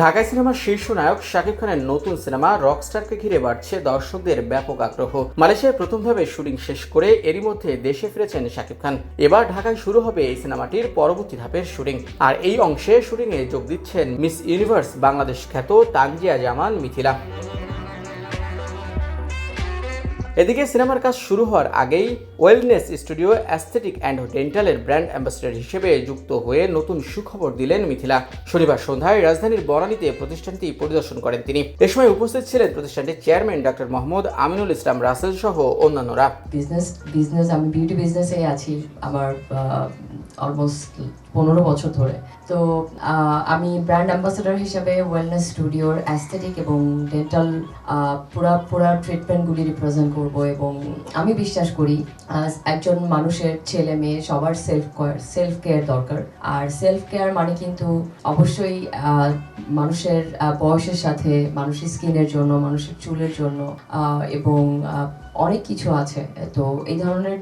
ঢাকাই সিনেমার শীর্ষ নায়ক শাকিব খানের নতুন সিনেমা রকস্টারকে ঘিরে বাড়ছে দর্শকদের ব্যাপক আগ্রহ। মালয়েশিয়ায় প্রথম ধাপে শুটিং শেষ করে এরই মধ্যে দেশে ফিরেছেন শাকিব খান। এবার ঢাকায় শুরু হবে এই সিনেমাটির পরবর্তী ধাপের শুটিং। আর এই অংশে শুটিংয়ে যোগ দিচ্ছেন মিস ইউনিভার্স বাংলাদেশ খ্যাত তানজিয়া জামান মিথিলা। এদিকে সিনেমার কাজ শুরু হওয়ার আগেই ওয়েলনেস স্টুডিও অ্যাস্থেটিক অ্যান্ড ডেন্টালের ব্র্যান্ড অ্যাম্বাসেডর হিসেবে যুক্ত হয়ে নতুন সুখবর দিলেন মিথিলা। শনিবার সন্ধ্যায় রাজধানীর বনানীতে প্রতিষ্ঠানটি পরিদর্শন করেন তিনি। এ সময় উপস্থিত ছিলেন প্রতিষ্ঠানটির চেয়ারম্যান ডক্টর মোহাম্মদ আমিনুল ইসলাম রাসেল সহ অন্যান্যরা। বিজনেস আমি বিউটি বিজনেসে আছি আমার অলমোস্ট 15 বছর ধরে। তো আমি ব্র্যান্ড অ্যাম্বাসেডর হিসেবে ওয়েলনেস স্টুডিওর অ্যাস্থেটিক এবং ডেন্টাল পুরা ট্রিটমেন্টগুলি রিপ্রেজেন্ট করব। এবং আমি বিশ্বাস করি একজন মানুষের ছেলে মেয়ে সবার সেলফ কেয়ার দরকার। আর সেলফ কেয়ার মানে কিন্তু অবশ্যই মানুষের বয়সের সাথে মানুষের স্কিনের জন্য, মানুষের চুলের জন্য এবং অনেক কিছু আছে। তো এই ধরনের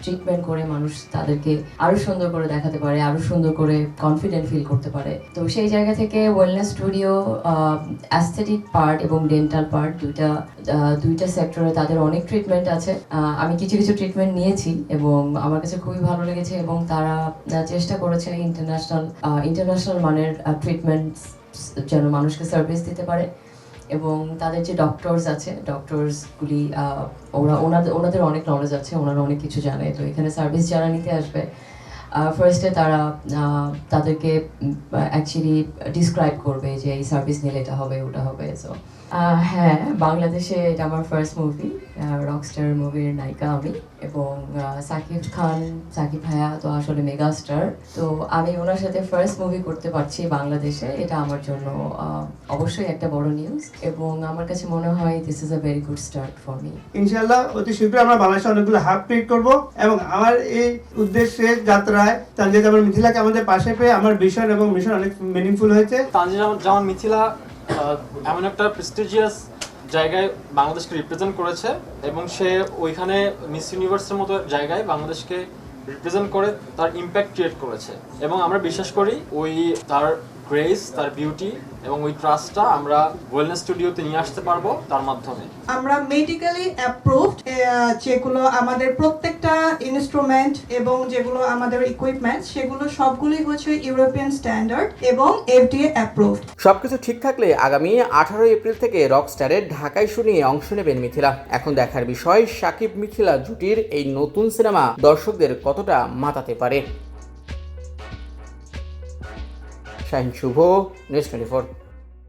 ট্রিটমেন্ট করে মানুষ তাদেরকে আরো সুন্দর করে দেখাতে পারে, আরো সুন্দর করে কনফিডেন্ট ফিল করতে পারে। তো সেই জায়গা থেকে ওয়েলনেস স্টুডিও অ্যাস্থেটিক পার্ট এবং ডেন্টাল পার্ট দুইটা সেক্টরে তাদের অনেক ট্রিটমেন্ট আছে। আমি কিছু ট্রিটমেন্ট নিয়েছি এবং আমার কাছে খুবই ভালো লেগেছে এবং তারা চেষ্টা করেছে ইন্টারন্যাশনাল মানের ট্রিটমেন্ট যেন মানুষকে সার্ভিস দিতে পারে। এবং তাদের যে ডক্টরসগুলি ওনাদের অনেক নলেজ আছে, ওনারা অনেক কিছু জানে। তো এখানে সার্ভিস যারা নিতে আসবে ফার্স্টে তারা তাদেরকে অ্যাকচুয়ালি ডিসক্রাইব করবে যে এই সার্ভিস নিলে এটা হবে ওটা হবে। সো হ্যাঁ, বাংলাদেশে এটা আমার ফার্স্ট মুভি, রকস্টার মুভির নায়িকা আমি। এবং সাকিব ভাইয়া তো আসলে মেগা স্টার। তো আমি ওনার সাথে ফার্স্ট মুভি করতে পারছি বাংলাদেশে, এটা আমার জন্য অবশ্যই একটা বড় নিউজ। এবং আমার কাছে মনে হয় this is a very good start for me. ইনশাআল্লাহ অতি শীঘ্রই আমরা বাংলাদেশে অনেকগুলো হাব ক্রিয়েট করব এবং আমার এই উদ্দেশ্যে যাত্রায় তানজিয়া জামান মিথিলাকে আমাদের পাশে পেয়ে আমার ভিশন এবং মিশন অনেক মিনিংফুল হয়েছে। তানজিয়া জামান মিথিলা এমন একটা প্রেস্টিজিয়াস জায়গায় বাংলাদেশকে রিপ্রেজেন্ট করেছে এবং সে ওইখানে মিস ইউনিভার্সের মতো জায়গায় বাংলাদেশকে রিপ্রেজেন্ট করে তার ইম্প্যাক্ট ক্রিয়েট করেছে। এবং আমরা বিশ্বাস করি ওই তার গ্রেস, তার বিউটি এবং ওই ট্রাস্টটা আমরা ওয়েলনেস স্টুডিওতে নিয়ে আসতে পারবো তার মাধ্যমে। আমরা মেডিকেলি অ্যাপ্রুভড, যেগুলো আমাদের প্রত্যেকটা ইনস্ট্রুমেন্ট এবং যেগুলো আমাদের ইকুইপমেন্ট সেগুলো সবগুলি হচ্ছে ইউরোপিয়ান স্ট্যান্ডার্ড এবং FDA অ্যাপ্রুভড। সবকিছু ঠিক থাকলে আগামী 18 এপ্রিল থেকে রকস্টারের ঢাকায় শুটিংয়ে অংশ নেবেন মিথিলা। এখন দেখার বিষয় শাকিব মিথিলা জুটির এই নতুন সিনেমা দর্শকদের কতটা মাতাতে পারে। শাহিন শুভ, নিউজ 24।